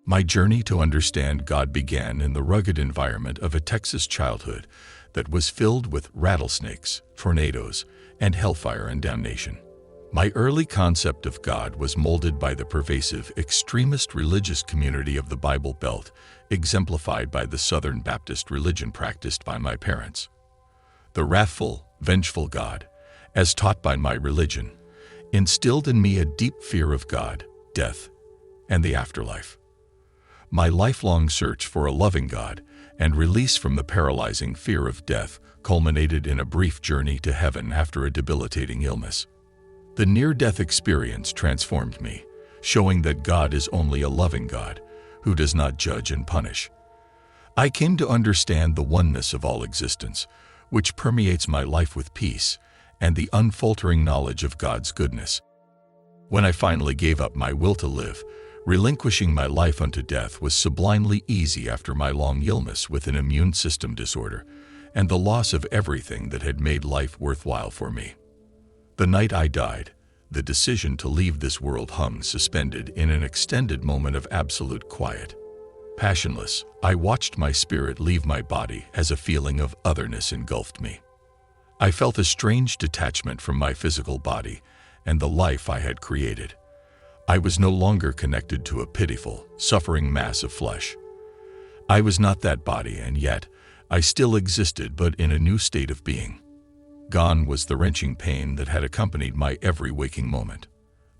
My journey to understand God began in the rugged environment of a Texas childhood that was filled with rattlesnakes, tornadoes, and hellfire and damnation. My early concept of God was molded by the pervasive, extremist religious community of the Bible Belt, exemplified by the Southern Baptist religion practiced by my parents. The wrathful, vengeful God, as taught by my religion, instilled in me a deep fear of God, death, and the afterlife. My lifelong search for a loving God and release from the paralyzing fear of death culminated in a brief journey to heaven after a debilitating illness. The near-death experience transformed me, showing that God is only a loving God who does not judge and punish. I came to understand the oneness of all existence, which permeates my life with peace and the unfaltering knowledge of God's goodness. When I finally gave up my will to live, relinquishing my life unto death was sublimely easy after my long illness with an immune system disorder and the loss of everything that had made life worthwhile for me. The night I died, the decision to leave this world hung suspended in an extended moment of absolute quiet. Passionless, I watched my spirit leave my body as a feeling of otherness engulfed me. I felt a strange detachment from my physical body and the life I had created. I was no longer connected to a pitiful, suffering mass of flesh. I was not that body, and yet I still existed, but in a new state of being. Gone was the wrenching pain that had accompanied my every waking moment.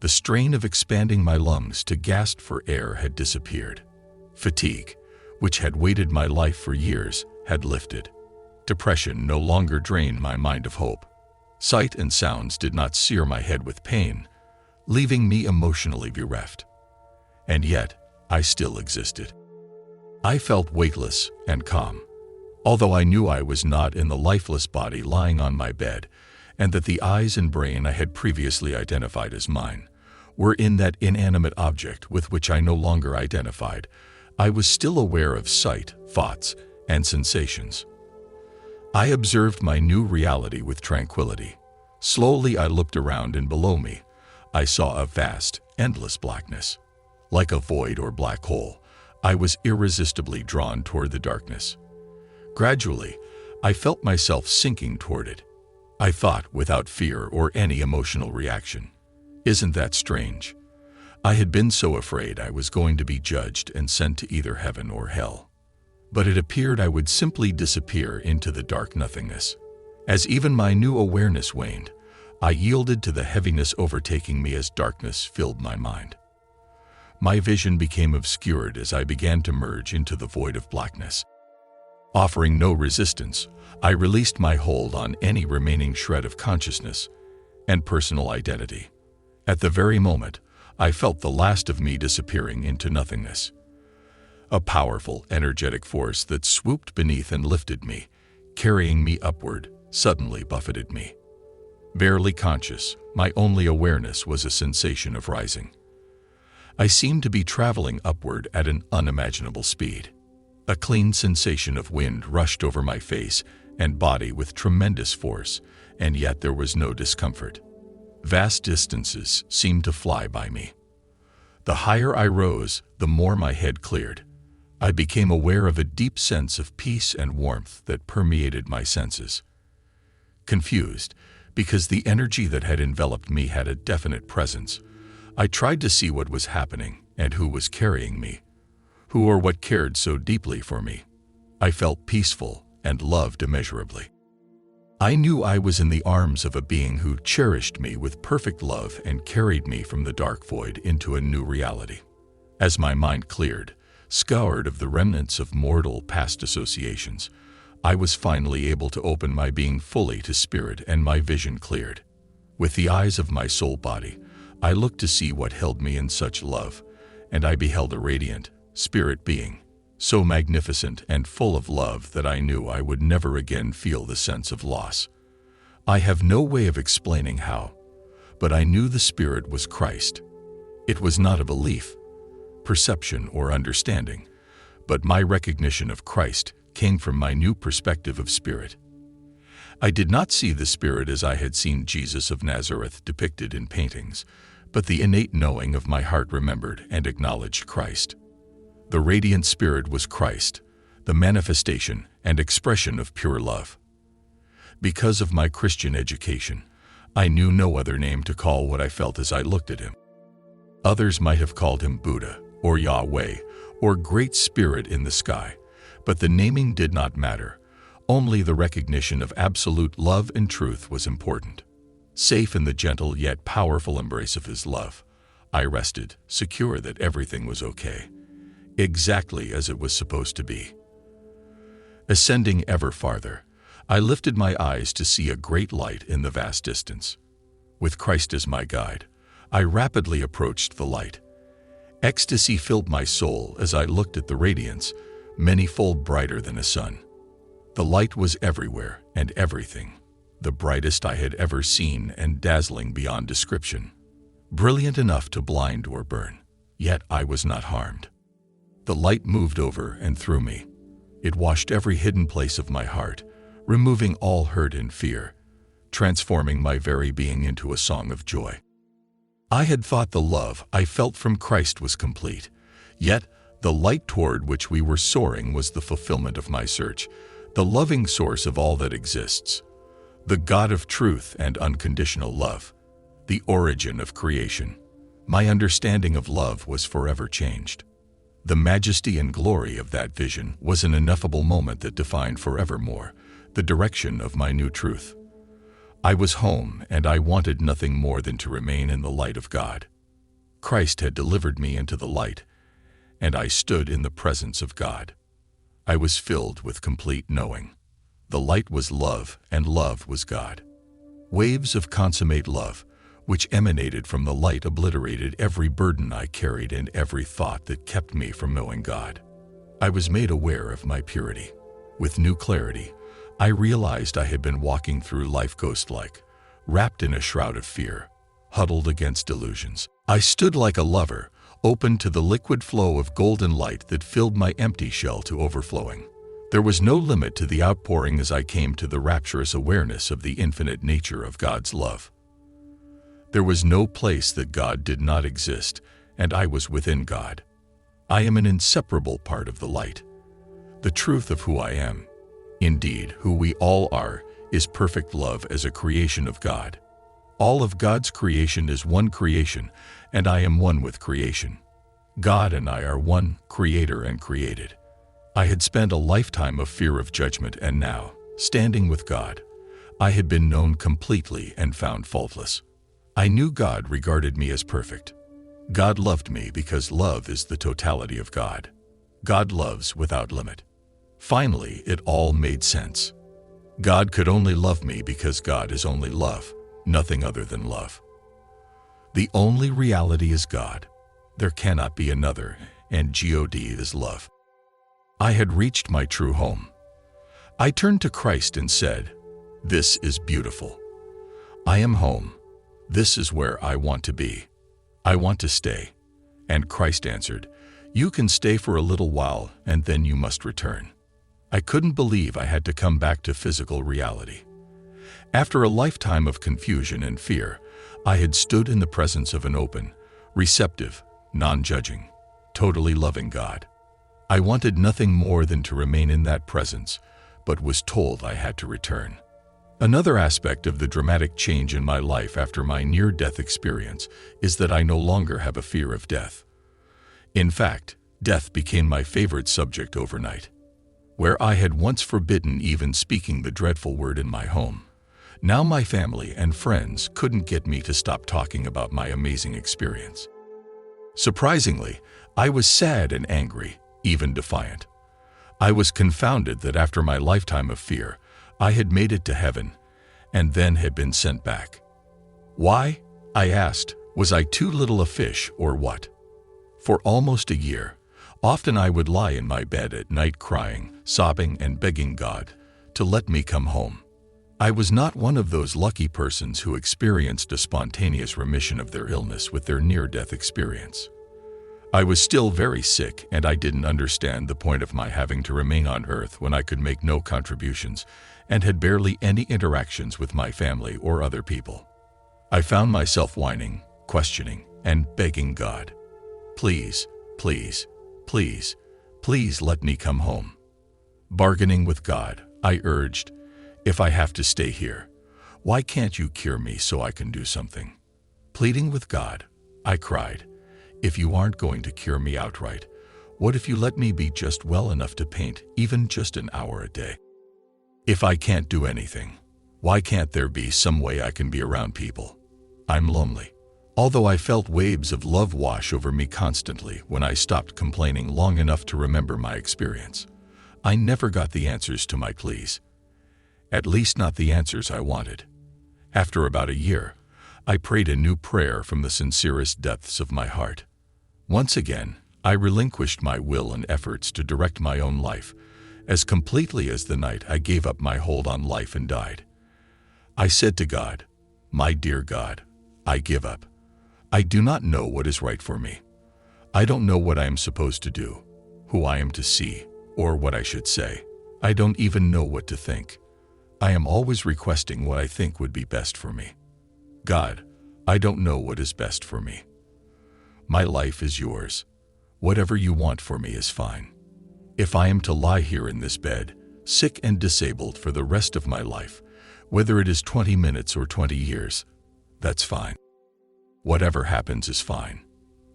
The strain of expanding my lungs to gasp for air had disappeared. Fatigue, which had weighted my life for years, had lifted. Depression no longer drained my mind of hope. Sight and sounds did not sear my head with pain, leaving me emotionally bereft. And yet, I still existed. I felt weightless and calm. Although I knew I was not in the lifeless body lying on my bed, and that the eyes and brain I had previously identified as mine were in that inanimate object with which I no longer identified, I was still aware of sight, thoughts, and sensations. I observed my new reality with tranquility. Slowly I looked around, and below me I saw a vast, endless blackness. Like a void or black hole, I was irresistibly drawn toward the darkness. Gradually, I felt myself sinking toward it. I thought without fear or any emotional reaction. Isn't that strange? I had been so afraid I was going to be judged and sent to either heaven or hell. But it appeared I would simply disappear into the dark nothingness. As even my new awareness waned, I yielded to the heaviness overtaking me as darkness filled my mind. My vision became obscured as I began to merge into the void of blackness. Offering no resistance, I released my hold on any remaining shred of consciousness and personal identity. At the very moment, I felt the last of me disappearing into nothingness. A powerful, energetic force that swooped beneath and lifted me, carrying me upward, suddenly buffeted me. Barely conscious, my only awareness was a sensation of rising. I seemed to be traveling upward at an unimaginable speed. A clean sensation of wind rushed over my face and body with tremendous force, and yet there was no discomfort. Vast distances seemed to fly by me. The higher I rose, the more my head cleared. I became aware of a deep sense of peace and warmth that permeated my senses. Confused, because the energy that had enveloped me had a definite presence, I tried to see what was happening and who was carrying me. Who or what cared so deeply for me. I felt peaceful and loved immeasurably. I knew I was in the arms of a being who cherished me with perfect love and carried me from the dark void into a new reality. As my mind cleared, scoured of the remnants of mortal past associations, I was finally able to open my being fully to spirit, and my vision cleared. With the eyes of my soul body, I looked to see what held me in such love, and I beheld a radiant, spirit being, so magnificent and full of love that I knew I would never again feel the sense of loss. I have no way of explaining how, but I knew the Spirit was Christ. It was not a belief, perception, or understanding, but my recognition of Christ came from my new perspective of spirit. I did not see the Spirit as I had seen Jesus of Nazareth depicted in paintings, but the innate knowing of my heart remembered and acknowledged Christ. The radiant spirit was Christ, the manifestation and expression of pure love. Because of my Christian education, I knew no other name to call what I felt as I looked at him. Others might have called him Buddha, or Yahweh, or Great Spirit in the sky, but the naming did not matter. Only the recognition of absolute love and truth was important. Safe in the gentle yet powerful embrace of his love, I rested, secure that everything was okay, exactly as it was supposed to be. Ascending ever farther, I lifted my eyes to see a great light in the vast distance. With Christ as my guide, I rapidly approached the light. Ecstasy filled my soul as I looked at the radiance, many-fold brighter than a sun. The light was everywhere and everything, the brightest I had ever seen and dazzling beyond description. Brilliant enough to blind or burn, yet I was not harmed. The light moved over and through me. It washed every hidden place of my heart, removing all hurt and fear, transforming my very being into a song of joy. I had thought the love I felt from Christ was complete, yet the light toward which we were soaring was the fulfillment of my search, the loving source of all that exists, the God of truth and unconditional love, the origin of creation. My understanding of love was forever changed. The majesty and glory of that vision was an ineffable moment that defined forevermore the direction of my new truth. I was home, and I wanted nothing more than to remain in the light of God. Christ had delivered me into the light, and I stood in the presence of God. I was filled with complete knowing. The light was love, and love was God. Waves of consummate love, which emanated from the light, obliterated every burden I carried and every thought that kept me from knowing God. I was made aware of my purity. With new clarity, I realized I had been walking through life ghost-like, wrapped in a shroud of fear, huddled against illusions. I stood like a lover, open to the liquid flow of golden light that filled my empty shell to overflowing. There was no limit to the outpouring as I came to the rapturous awareness of the infinite nature of God's love. There was no place that God did not exist, and I was within God. I am an inseparable part of the light. The truth of who I am, indeed who we all are, is perfect love as a creation of God. All of God's creation is one creation, and I am one with creation. God and I are one, creator and created. I had spent a lifetime of fear of judgment, and now, standing with God, I had been known completely and found faultless. I knew God regarded me as perfect. God loved me because love is the totality of God. God loves without limit. Finally, it all made sense. God could only love me because God is only love, nothing other than love. The only reality is God. There cannot be another, and God is love. I had reached my true home. I turned to Christ and said, "This is beautiful. I am home. This is where I want to be. I want to stay." And Christ answered, "You can stay for a little while, and then you must return." I couldn't believe I had to come back to physical reality. After a lifetime of confusion and fear, I had stood in the presence of an open, receptive, non-judging, totally loving God. I wanted nothing more than to remain in that presence, but was told I had to return. Another aspect of the dramatic change in my life after my near-death experience is that I no longer have a fear of death. In fact, death became my favorite subject overnight. Where I had once forbidden even speaking the dreadful word in my home, now my family and friends couldn't get me to stop talking about my amazing experience. Surprisingly, I was sad and angry, even defiant. I was confounded that after my lifetime of fear, I had made it to heaven, and then had been sent back. Why? I asked. Was I too little a fish, or what? For almost a year, often I would lie in my bed at night crying, sobbing, and begging God to let me come home. I was not one of those lucky persons who experienced a spontaneous remission of their illness with their near-death experience. I was still very sick, and I didn't understand the point of my having to remain on earth when I could make no contributions and had barely any interactions with my family or other people. I found myself whining, questioning, and begging God, "Please, please, Please, please let me come home. Bargaining with God, I urged, if I have to stay here, why can't you cure me so I can do something? Pleading with God, I cried, if you aren't going to cure me outright, what if you let me be just well enough to paint even just an hour a day? If I can't do anything, why can't there be some way I can be around people? I'm lonely. Although I felt waves of love wash over me constantly when I stopped complaining long enough to remember my experience, I never got the answers to my pleas. At least not the answers I wanted. After about a year, I prayed a new prayer from the sincerest depths of my heart. Once again, I relinquished my will and efforts to direct my own life, as completely as the night I gave up my hold on life and died. I said to God, my dear God, I give up. I do not know what is right for me. I don't know what I am supposed to do, who I am to see, or what I should say. I don't even know what to think. I am always requesting what I think would be best for me. God, I don't know what is best for me. My life is yours. Whatever you want for me is fine. If I am to lie here in this bed, sick and disabled for the rest of my life, whether it is 20 minutes or 20 years, that's fine. Whatever happens is fine.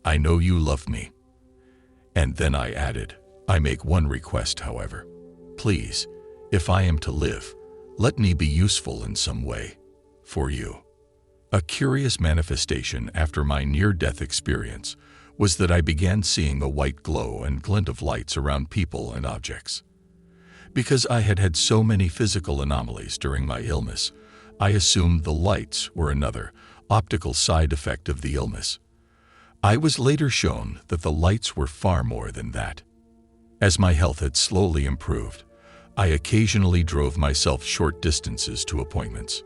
I know you love me. And then I added, I make one request, however. Please, if I am to live, let me be useful in some way, for you. A curious manifestation after my near-death experience was that I began seeing a white glow and glint of lights around people and objects. Because I had had so many physical anomalies during my illness, I assumed the lights were another, optical side effect of the illness. I was later shown that the lights were far more than that. As my health had slowly improved, I occasionally drove myself short distances to appointments.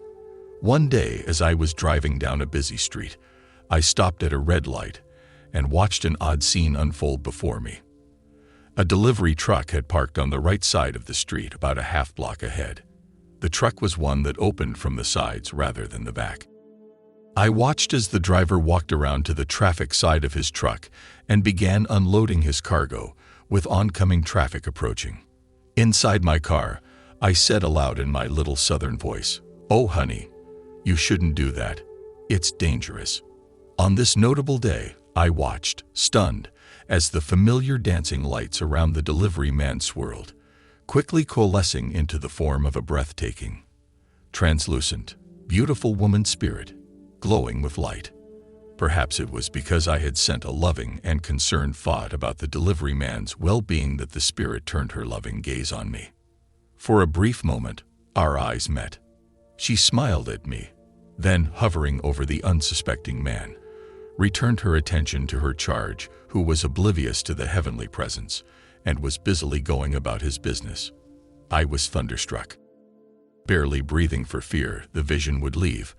One day, as I was driving down a busy street, I stopped at a red light and watched an odd scene unfold before me. A delivery truck had parked on the right side of the street about a half block ahead. The truck was one that opened from the sides rather than the back. I watched as the driver walked around to the traffic side of his truck and began unloading his cargo, with oncoming traffic approaching. Inside my car, I said aloud in my little southern voice, "Oh, honey, you shouldn't do that. It's dangerous." On this notable day, I watched, stunned, as the familiar dancing lights around the delivery man swirled, quickly coalescing into the form of a breathtaking, translucent, beautiful woman spirit, glowing with light. Perhaps it was because I had sent a loving and concerned thought about the delivery man's well-being that the spirit turned her loving gaze on me. For a brief moment, our eyes met. She smiled at me, then, hovering over the unsuspecting man, returned her attention to her charge, who was oblivious to the heavenly presence and was busily going about his business. I was thunderstruck. Barely breathing for fear the vision would leave,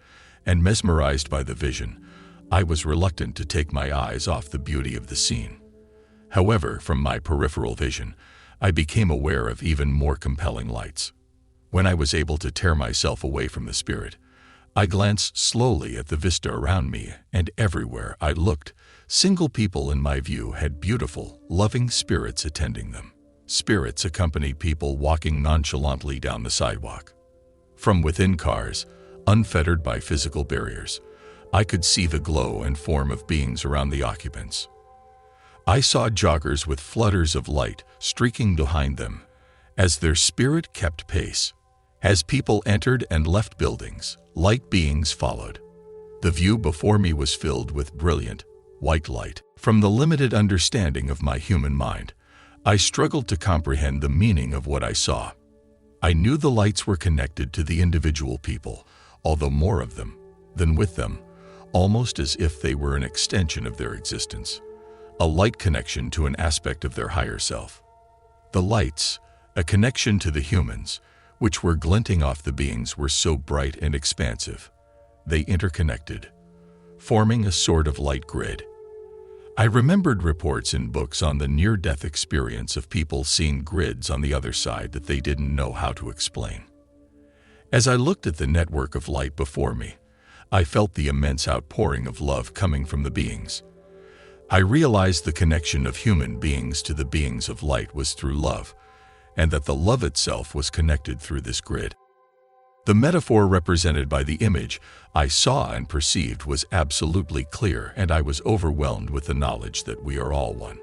and mesmerized by the vision, I was reluctant to take my eyes off the beauty of the scene. However, from my peripheral vision, I became aware of even more compelling lights. When I was able to tear myself away from the spirit, I glanced slowly at the vista around me, and everywhere I looked, single people in my view had beautiful, loving spirits attending them. Spirits accompanied people walking nonchalantly down the sidewalk. From within cars, unfettered by physical barriers, I could see the glow and form of beings around the occupants. I saw joggers with flutters of light streaking behind them, as their spirit kept pace. As people entered and left buildings, light beings followed. The view before me was filled with brilliant, white light. From the limited understanding of my human mind, I struggled to comprehend the meaning of what I saw. I knew the lights were connected to the individual people, although more of them than with them, almost as if they were an extension of their existence, a light connection to an aspect of their higher self. The lights, a connection to the humans, which were glinting off the beings, were so bright and expansive. They interconnected, forming a sort of light grid. I remembered reports in books on the near-death experience of people seeing grids on the other side that they didn't know how to explain. As I looked at the network of light before me, I felt the immense outpouring of love coming from the beings. I realized the connection of human beings to the beings of light was through love, and that the love itself was connected through this grid. The metaphor represented by the image I saw and perceived was absolutely clear, and I was overwhelmed with the knowledge that we are all one.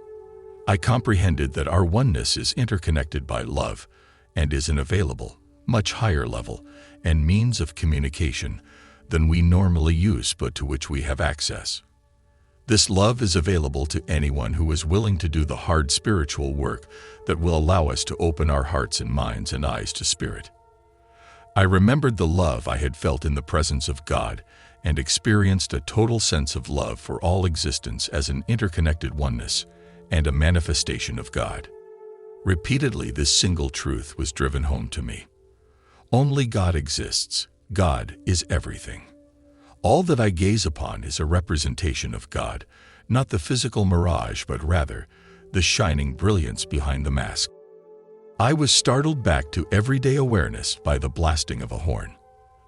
I comprehended that our oneness is interconnected by love and is an available, much higher level and means of communication than we normally use but to which we have access. This love is available to anyone who is willing to do the hard spiritual work that will allow us to open our hearts and minds and eyes to spirit. I remembered the love I had felt in the presence of God and experienced a total sense of love for all existence as an interconnected oneness and a manifestation of God. Repeatedly, this single truth was driven home to me. Only God exists. God is everything. All that I gaze upon is a representation of God, not the physical mirage, but rather the shining brilliance behind the mask. I was startled back to everyday awareness by the blasting of a horn.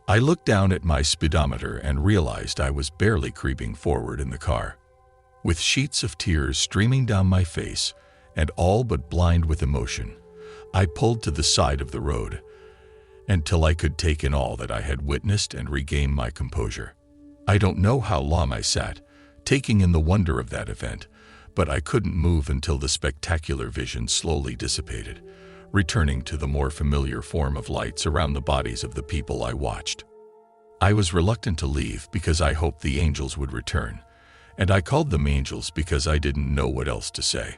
I looked down at my speedometer and realized I was barely creeping forward in the car. With sheets of tears streaming down my face and all but blind with emotion, I pulled to the side of the road until I could take in all that I had witnessed and regain my composure. I don't know how long I sat, taking in the wonder of that event, but I couldn't move until the spectacular vision slowly dissipated, returning to the more familiar form of lights around the bodies of the people I watched. I was reluctant to leave because I hoped the angels would return, and I called them angels because I didn't know what else to say.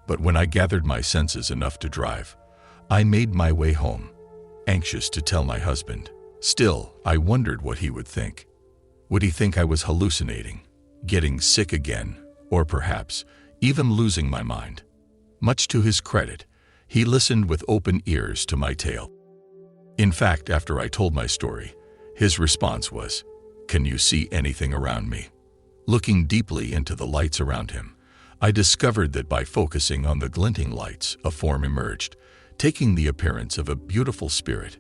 But when I gathered my senses enough to drive, I made my way home, anxious to tell my husband. Still, I wondered what he would think. Would he think I was hallucinating, getting sick again, or perhaps even losing my mind? Much to his credit, he listened with open ears to my tale. In fact, after I told my story, his response was, "Can you see anything around me?" Looking deeply into the lights around him, I discovered that by focusing on the glinting lights, a form emerged, taking the appearance of a beautiful spirit.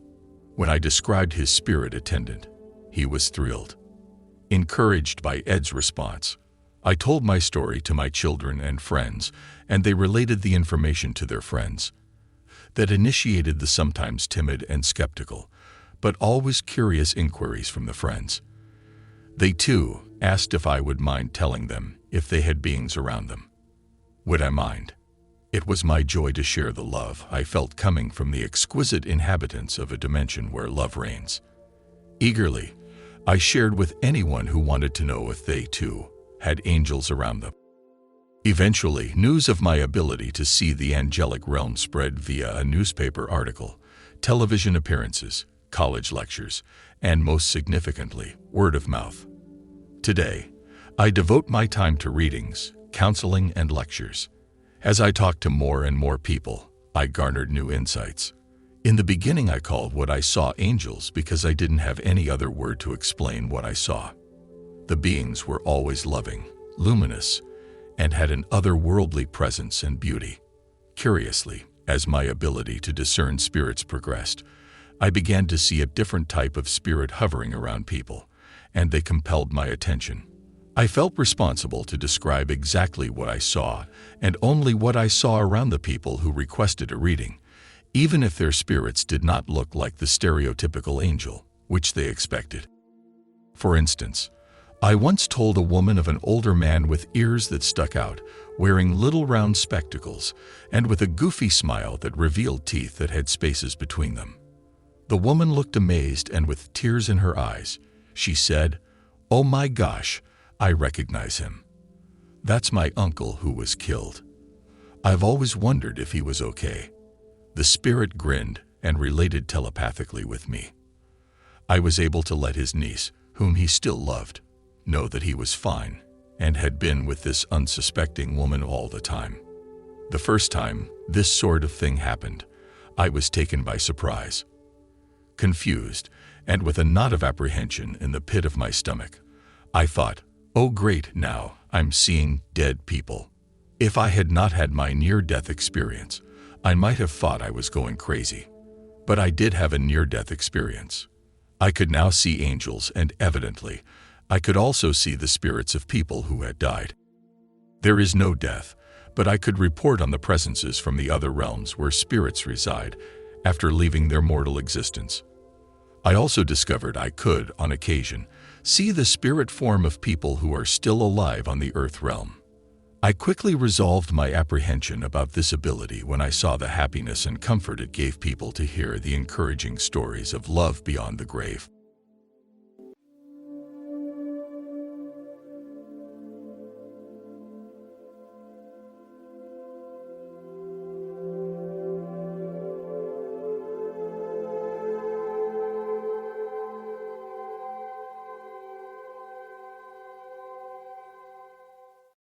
When I described his spirit attendant, he was thrilled. Encouraged by Ed's response, I told my story to my children and friends, and they related the information to their friends. That initiated the sometimes timid and skeptical, but always curious inquiries from the friends. They too asked if I would mind telling them if they had beings around them. Would I mind? It was my joy to share the love I felt coming from the exquisite inhabitants of a dimension where love reigns. Eagerly, I shared with anyone who wanted to know if they too had angels around them. Eventually, news of my ability to see the angelic realm spread via a newspaper article, television appearances, college lectures, and most significantly, word of mouth. Today, I devote my time to readings, counseling, and lectures. As I talked to more and more people, I garnered new insights. In the beginning, I called what I saw angels because I didn't have any other word to explain what I saw. The beings were always loving, luminous, and had an otherworldly presence and beauty. Curiously, as my ability to discern spirits progressed, I began to see a different type of spirit hovering around people, and they compelled my attention. I felt responsible to describe exactly what I saw, and only what I saw around the people who requested a reading, even if their spirits did not look like the stereotypical angel, which they expected. For instance, I once told a woman of an older man with ears that stuck out, wearing little round spectacles, and with a goofy smile that revealed teeth that had spaces between them. The woman looked amazed, and with tears in her eyes, she said, "Oh my gosh, I recognize him. That's my uncle who was killed. I've always wondered if he was okay." The spirit grinned and related telepathically with me. I was able to let his niece, whom he still loved, know that he was fine and had been with this unsuspecting woman all the time. The first time this sort of thing happened, I was taken by surprise. Confused and with a knot of apprehension in the pit of my stomach, I thought, "Oh great, now I'm seeing dead people." If I had not had my near-death experience, I might have thought I was going crazy. But I did have a near-death experience. I could now see angels, and evidently, I could also see the spirits of people who had died. There is no death, but I could report on the presences from the other realms where spirits reside after leaving their mortal existence. I also discovered I could, on occasion, see the spirit form of people who are still alive on the earth realm. I quickly resolved my apprehension about this ability when I saw the happiness and comfort it gave people to hear the encouraging stories of love beyond the grave.